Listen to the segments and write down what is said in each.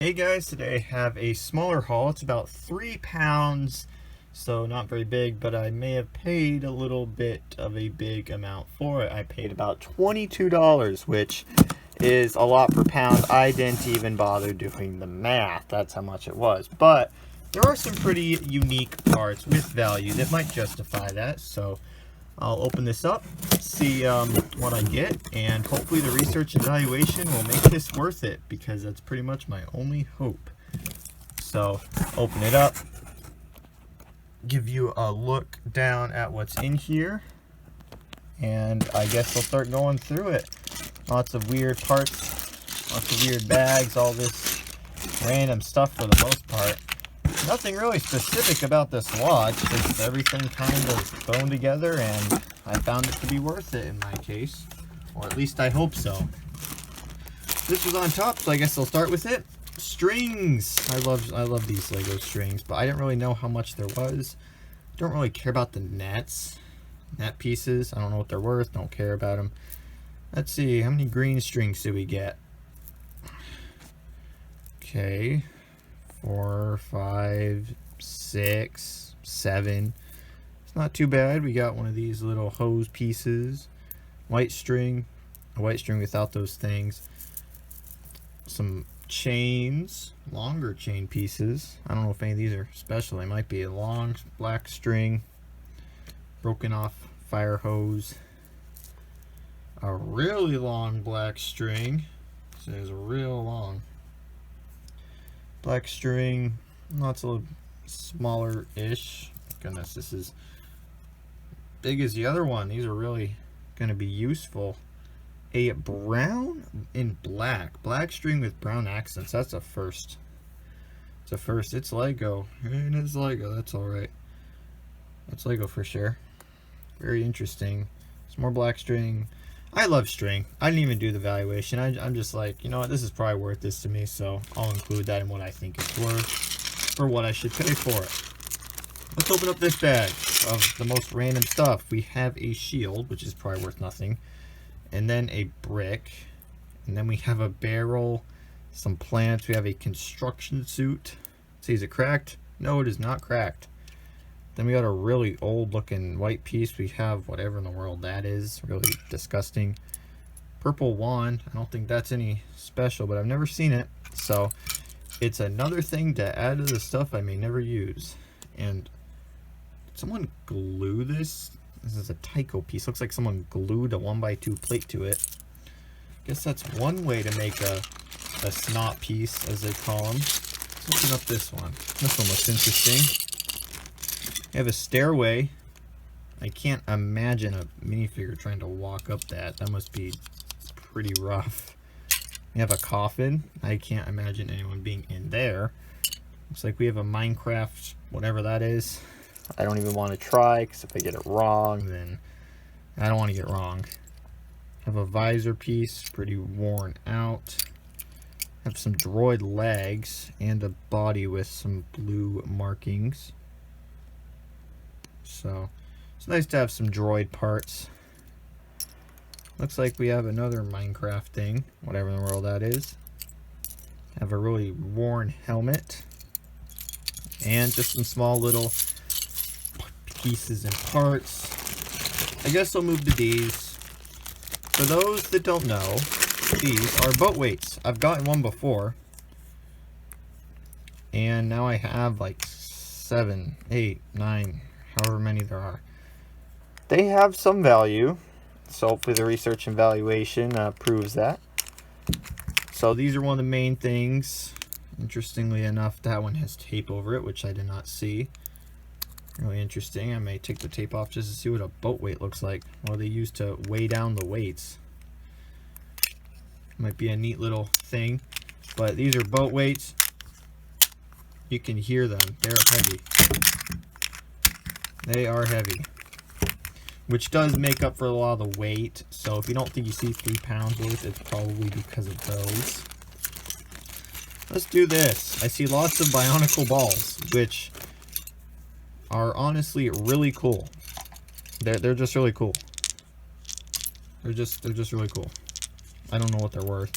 Hey guys, today I have a smaller haul. It's about 3 pounds, so not very big, but I may have paid a little bit of a big amount for it. I paid about $22, which is a lot per pound. I didn't even bother doing the math. That's how much it was. But there are some pretty unique parts with value that might justify that, so I'll open this up, see what I get, and hopefully the research and evaluation will make this worth it, because that's pretty much my only hope. So, open it up, give you a look down at what's in here, and I guess I'll start going through it. Lots of weird parts, lots of weird bags, all this random stuff for the most part. Nothing really specific about this watch, just everything kind of thrown together, and I found it to be worth it in my case, or at least I hope so. This was on top, so I guess I'll start with it. Strings! I love these Lego strings, but I didn't really know how much there was. Don't really care about the net pieces. I don't know what they're worth, don't care about them. Let's see, how many green strings do we get? Okay. 4, 5, 6, 7. It's not too bad. We got one of these little hose pieces. White string. A white string without those things. Some chains. Longer chain pieces. I don't know if any of these are special. They might be a long black string. Broken off fire hose. A really long black string. So it's real long. Black string, lots of smaller-ish. Goodness, this is big as the other one. These are really going to be useful. A brown and black string with brown accents. That's a first. It's a first. It's Lego. And it's Lego. That's all right. That's Lego for sure. Very interesting. Some more black string. I love string. I didn't even do the valuation. I'm just like, you know what, this is probably worth this to me, so I'll include that in what I think it's worth for what I should pay for it. Let's open up this bag of the most random stuff. We have a shield, which is probably worth nothing, and then a brick, and then we have a barrel, some plants. We have a construction suit. See, is it cracked? No, it is not cracked. Then we got a really old looking white piece. We have whatever in the world that is. Really disgusting. Purple wand. I don't think that's any special, but I've never seen it. So it's another thing to add to the stuff I may never use. And did someone glue this? This is a Tyco piece. Looks like someone glued a 1x2 plate to it. Guess that's one way to make a snot piece, as they call them. Let's open up this one. This one looks interesting. We have a stairway. I can't imagine a minifigure trying to walk up that. That must be pretty rough. We have a coffin. I can't imagine anyone being in there. Looks like we have a Minecraft, whatever that is. I don't even want to try, because if I get it wrong, then I don't want to get it wrong. Have a visor piece, pretty worn out. Have some droid legs and a body with some blue markings. So it's nice to have some droid parts. Looks like we have another Minecraft thing, whatever in the world that is. Have a really worn helmet. And just some small little pieces and parts. I guess I'll move to these. For those that don't know, these are boat weights. I've gotten one before. And now I have like 7, 8, 9... however many there are. They have some value, so hopefully the research and valuation proves that. So these are one of the main things. Interestingly enough, that one has tape over it, which I did not see. Really interesting. I may take the tape off just to see what a boat weight looks like. What they use to weigh down the weights. Might be a neat little thing. But these are boat weights. You can hear them. They're heavy. They are heavy, which does make up for a lot of the weight. So if you don't think you see 3 pounds worth, it's probably because of those. Let's do this. I see lots of Bionicle balls, which are honestly really cool. They're just really cool. They're just really cool. I don't know what they're worth.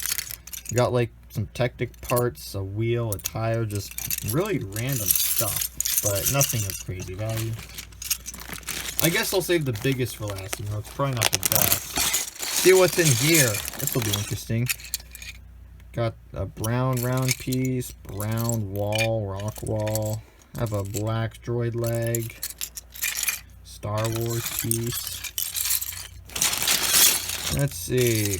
We got like some Technic parts, a wheel, a tire, just really random stuff, but nothing of crazy value. I guess I'll save the biggest for last, you know, it's probably not the best. See what's in here. This will be interesting. Got a brown round piece, brown wall, rock wall. I have a black droid leg, Star Wars piece. Let's see.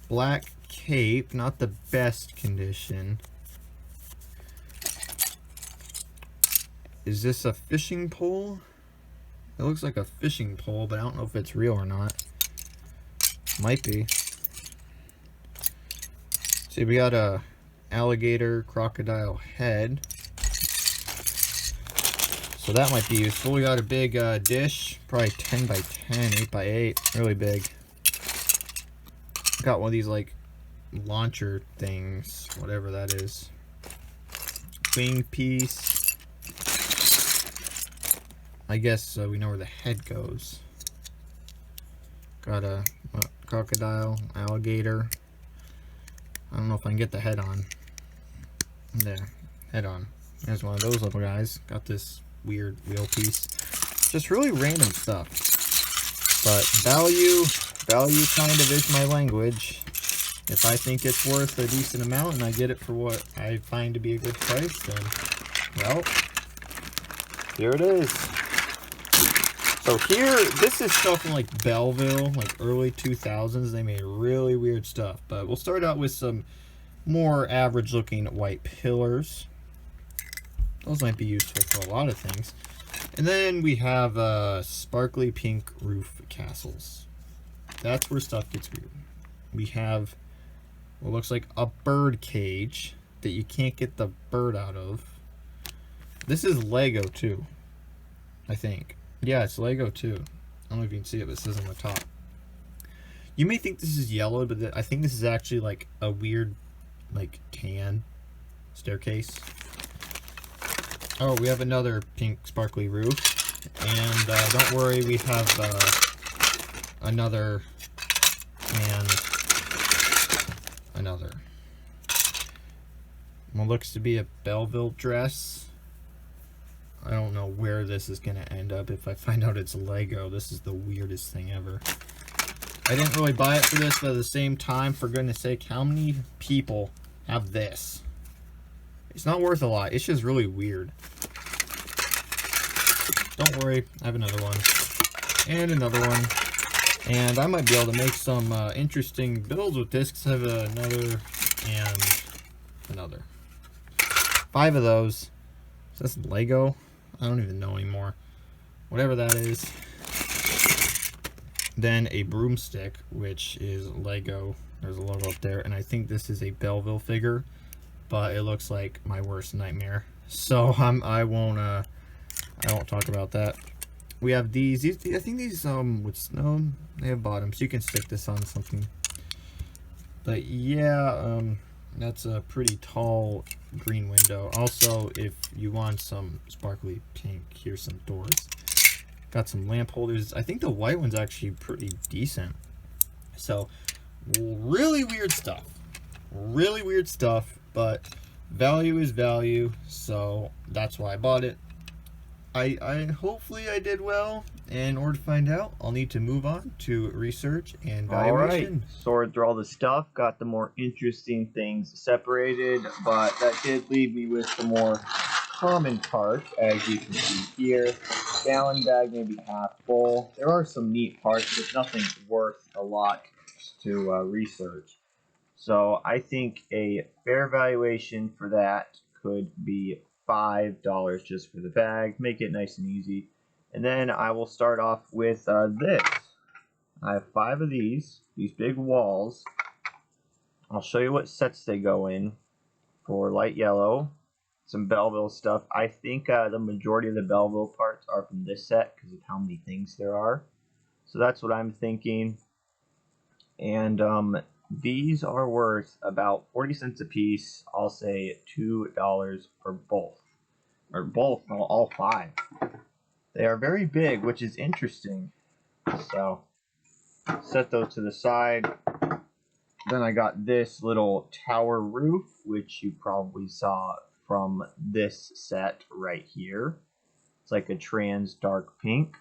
Black cape, not the best condition. Is this a fishing pole? It looks like a fishing pole, but I don't know if it's real or not. Might be. See, we got a alligator crocodile head. So that might be useful. We got a big dish, probably 10 by 10, 8 by 8, really big. Got one of these like launcher things, whatever that is. Wing piece. I guess we know where the head goes. Got a crocodile, alligator. I don't know if I can get the head on. There, head on. There's one of those little guys. Got this weird wheel piece. Just really random stuff. But value kind of is my language. If I think it's worth a decent amount and I get it for what I find to be a good price, then, well, here it is. So here, this is stuff from like Belleville, like early 2000s. They made really weird stuff. But we'll start out with some more average looking white pillars. Those might be useful for a lot of things. And then we have sparkly pink roof castles. That's where stuff gets weird. We have what looks like a bird cage that you can't get the bird out of. This is Lego too, I think. Yeah, it's Lego too. I don't know if you can see it, but it says on the top. You may think this is yellow, but I think this is actually like a weird, like tan staircase. Oh, we have another pink sparkly roof. And don't worry, we have another and another. What looks to be a Belleville dress. I don't know where this is going to end up. If I find out it's Lego, this is the weirdest thing ever. I didn't really buy it for this, but at the same time, for goodness sake, how many people have this? It's not worth a lot. It's just really weird. Don't worry, I have another one. And another one. And I might be able to make some interesting builds with this, because I have another and another. 5 of those. Is this Lego? I don't even know anymore. Whatever that is. Then a broomstick, which is Lego. There's a logo up there. And I think this is a Belleville figure, but it looks like my worst nightmare. So I won't talk about that. We have these. I think these with snow, they have bottoms. You can stick this on something. But yeah, that's a pretty tall green window. Also, if you want some sparkly pink, here's some doors. Got some lamp holders. I think the white one's actually pretty decent. So, really weird stuff. Really weird stuff, but value is value, so that's why I bought it. I hopefully I did well, and in order to find out, I'll need to move on to research and valuation. Alright, sorted through all the stuff, got the more interesting things separated, but that did leave me with the more common parts, as you can see here. Gallon bag maybe half full. There are some neat parts, but nothing worth a lot to research. So I think a fair valuation for that could be $5 just for the bag. Make it nice and easy. And then I will start off with this. I have 5 of these big walls. I'll show you what sets they go in. For light yellow, some Belleville stuff. I think the majority of the Belleville parts are from this set because of how many things there are. So that's what I'm thinking. And these are worth about 40 cents a piece. I'll say $2 for both. Or both, no, all 5. They are very big, which is interesting. So, set those to the side. Then I got this little tower roof, which you probably saw from this set right here. It's like a trans dark pink.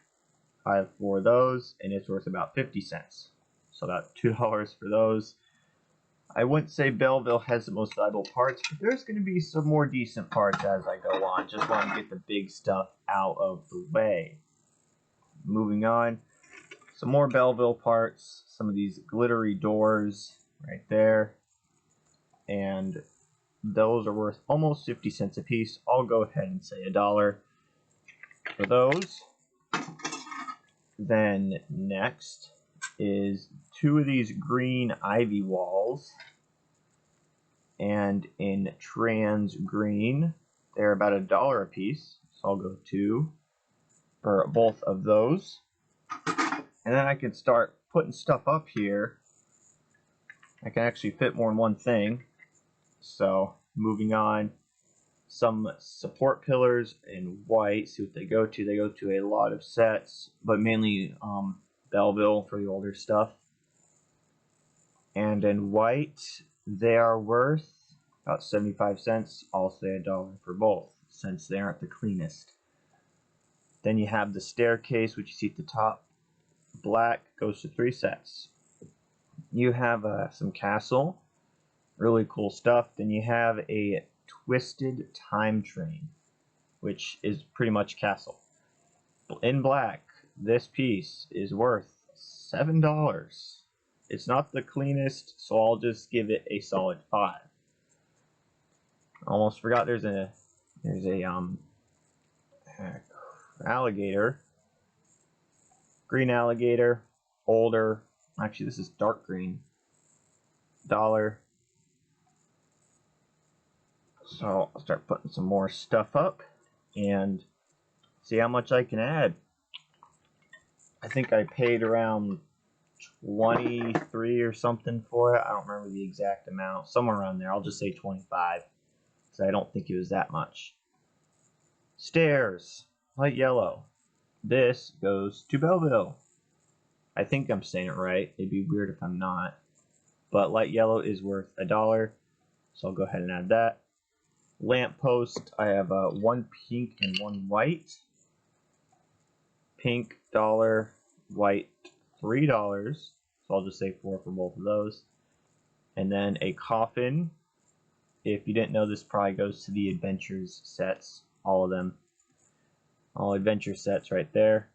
I have 4 of those, and it's worth about 50 cents. So about $2 for those. I wouldn't say Belleville has the most valuable parts, but there's going to be some more decent parts as I go on. Just want to get the big stuff out of the way. Moving on, some more Belleville parts. Some of these glittery doors right there. And those are worth almost 50 cents a piece. I'll go ahead and say $1 for those. Then next is 2 of these green ivy walls, and in trans green they're about $1 a piece, so I'll go 2 for both of those. And then I can start putting stuff up here. I can actually fit more in one thing. So moving on, some support pillars in white. See what they go to. They go to a lot of sets, but mainly Belleville for the older stuff. And in white, they are worth about 75 cents. I'll say $1 for both, since they aren't the cleanest. Then you have the staircase, which you see at the top. Black goes to 3 sets. You have some castle, really cool stuff. Then you have a twisted time train, which is pretty much castle. In black, this piece is worth $7. It's not the cleanest, so I'll just give it a solid 5. Almost forgot there's a alligator, green alligator, older. Actually, this is dark green. $1. So I'll start putting some more stuff up and see how much I can add. I think I paid around 23 or something for it. I don't remember the exact amount. Somewhere around there. I'll just say 25. So I don't think it was that much. Stairs. Light yellow. This goes to Belleville. I think I'm saying it right. It'd be weird if I'm not. But light yellow is worth $1. So I'll go ahead and add that. Lamppost. I have 1 pink and 1 white. Pink $1. White $3. So I'll just say 4 for both of those. And then a coffin. If you didn't know, this probably goes to the adventures sets. All of them. All adventure sets right there.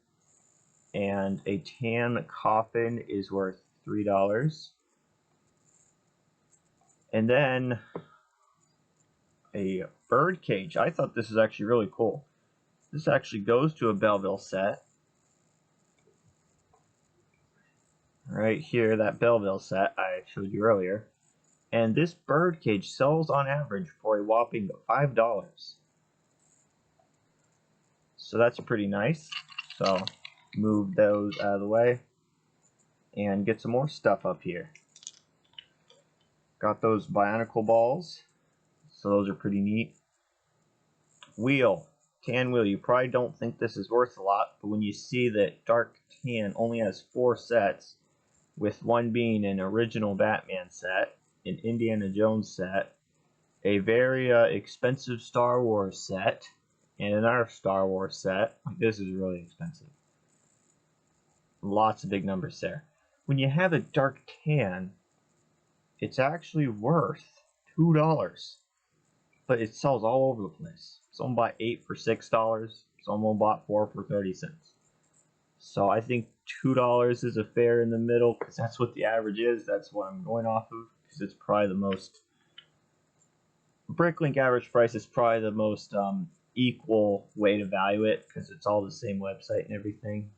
And a tan coffin is worth $3. And then a bird cage. I thought this was actually really cool. This actually goes to a Belleville set. Right here, that Belleville set I showed you earlier. And this bird cage sells on average for a whopping $5. So that's pretty nice. So move those out of the way and get some more stuff up here. Got those Bionicle balls. So those are pretty neat. Wheel. Tan wheel. You probably don't think this is worth a lot, but when you see that Dark Tan only has 4 sets, with one being an original Batman set, an Indiana Jones set, a very expensive Star Wars set, and another Star Wars set. This is really expensive. Lots of big numbers there. When you have a Dark Tan, it's actually worth $2, but it sells all over the place. Someone bought 8 for $6. Someone bought 4 for 30 cents. So I think $2 is a fair in the middle, because that's what the average is. That's what I'm going off of, because it's probably the most. Bricklink average price is probably the most equal way to value it, because it's all the same website and everything.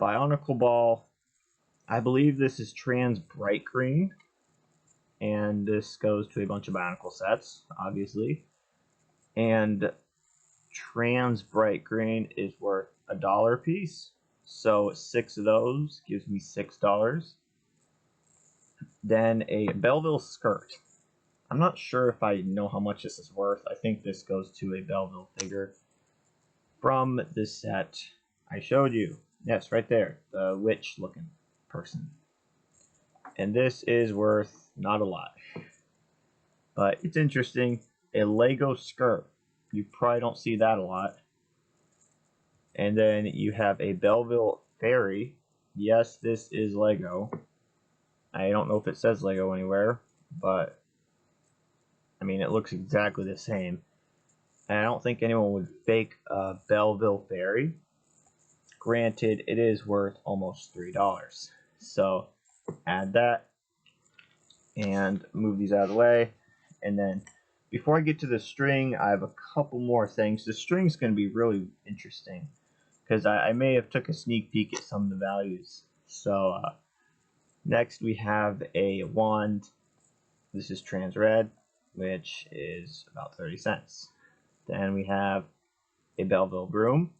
Bionicle ball. I believe this is trans bright green, and this goes to a bunch of Bionicle sets, obviously. And trans bright green is worth $1 a piece, so 6 of those gives me $6. Then a Belleville skirt. I'm not sure if I know how much this is worth. I think this goes to a Belleville figure from the set I showed you. Yes, right there, the witch looking person. And this is worth not a lot, but it's interesting. A Lego skirt. You probably don't see that a lot. And then you have a Belleville Fairy. Yes, this is Lego. I don't know if it says Lego anywhere, but I mean, it looks exactly the same. And I don't think anyone would fake a Belleville Fairy. Granted, it is worth almost $3. So add that and move these out of the way. And then before I get to the string, I have a couple more things. The string's going to be really interesting because I may have took a sneak peek at some of the values. So next we have a wand. This is trans red, which is about 30 cents. Then we have a Belleville broom.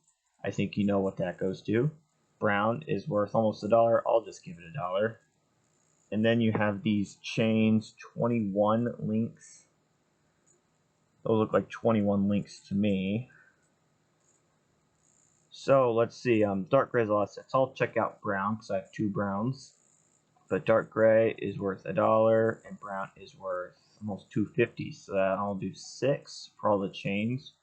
I think you know what that goes to. Brown is worth almost $1. I'll just give it $1. And then you have these chains, 21 links. Those look like 21 links to me. So let's see, dark gray is a lot of sets. I'll check out brown because I have 2 browns. But dark gray is worth $1 and brown is worth almost $2.50. So I'll do 6 for all the chains.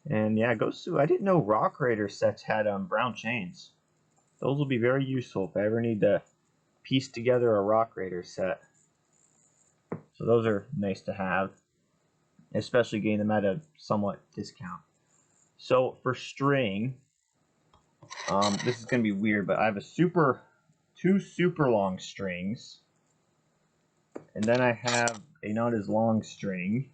And yeah, it goes to, I didn't know Rock Raider sets had brown chains. Those will be very useful if I ever need to piece together a Rock Raider set. So those are nice to have, especially getting them at a somewhat discount. So for string, this is going to be weird, but I have two super long strings, and then I have a not as long string.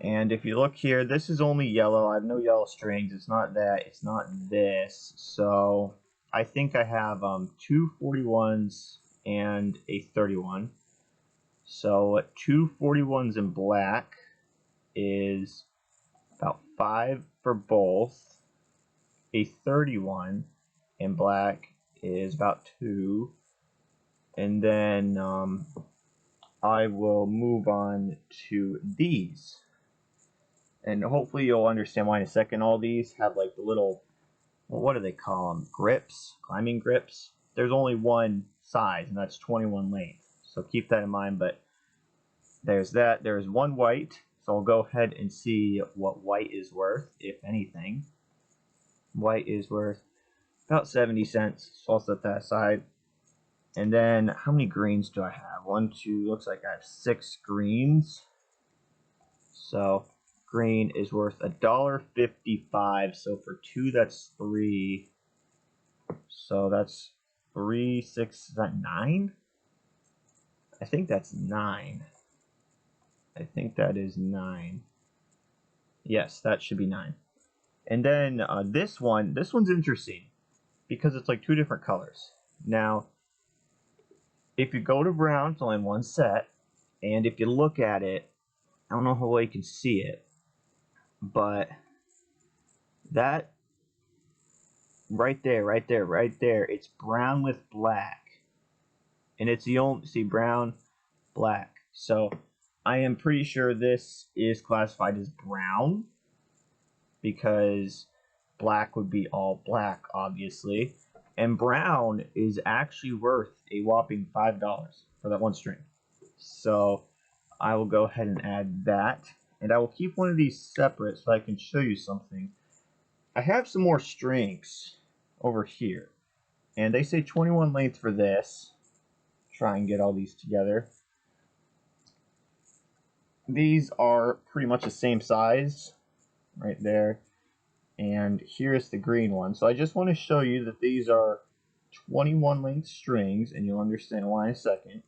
And if you look here, this is only yellow. I have no yellow strings. It's not that. It's not this. So I think I have 2 41s and a 31. So 2 41s in black is about 5 for both. A 31 in black is about 2. And then I will move on to these. And hopefully you'll understand why in a second. All these have like the little, well, what do they call them? Grips, climbing grips. There's only one size, and that's 21 length. So keep that in mind. But there's that. There's one white. So I'll go ahead and see what white is worth, if anything. White is worth about 70 cents. So I'll set that aside. And then how many greens do I have? 1, 2, looks like I have 6 greens. So green is worth $1.55. So for 2, that's 3. So that's 3, 6, is that 9? I think that's 9. I think that is 9. Yes, that should be 9. And then this one's interesting because it's like 2 different colors. Now, if you go to brown, it's only in one set, and if you look at it, I don't know how well you can see it, but that right there, it's brown with black, and it's the only, see, brown, black. So I am pretty sure this is classified as brown because black would be all black, obviously. And brown is actually worth a whopping $5 for that one string. So I will go ahead and add that. And I will keep one of these separate so I can show you something. I have some more strings over here. And they say 21 length for this. Try and get all these together. These are pretty much the same size right there. And here's the green one. So I just want to show you that these are 21 length strings, and you'll understand why in a second.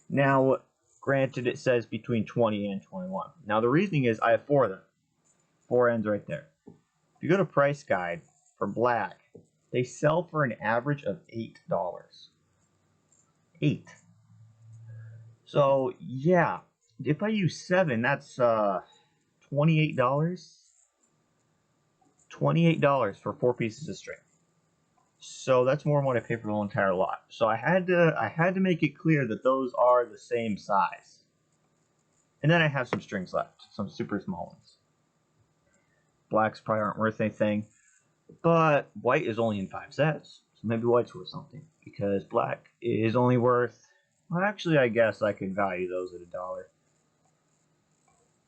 Now, granted, it says between 20 and 21. Now, the reasoning is I have 4 of them. 4 ends right there. If you go to Price Guide for black, they sell for an average of $8. 8. So, yeah, if I use 7, that's $28. $28 for 4 pieces of string. So that's more than what I paid for the whole entire lot. So I had to make it clear that those are the same size. And then I have some strings left, some super small ones. Blacks probably aren't worth anything, but white is only in 5 sets, So maybe white's worth something, because black is only worth, well, actually I guess I could value those at $1.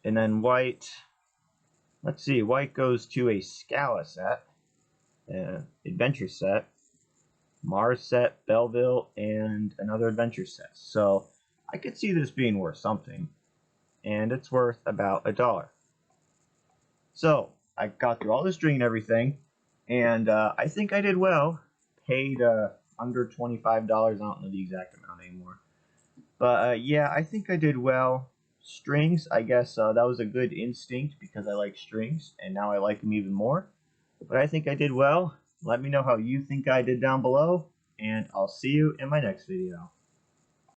And then white, let's see, white goes to a Scala set, adventure set, Mars set, Belleville, and another adventure set. So I could see this being worth something, and it's worth about $1. So I got through all the string and everything, and I think I did well. Paid under $25. I don't know the exact amount anymore, but yeah, I think I did well. Strings, I guess that was a good instinct because I like strings, and now I like them even more. But I think I did well. Let me know how you think I did down below, and I'll see you in my next video.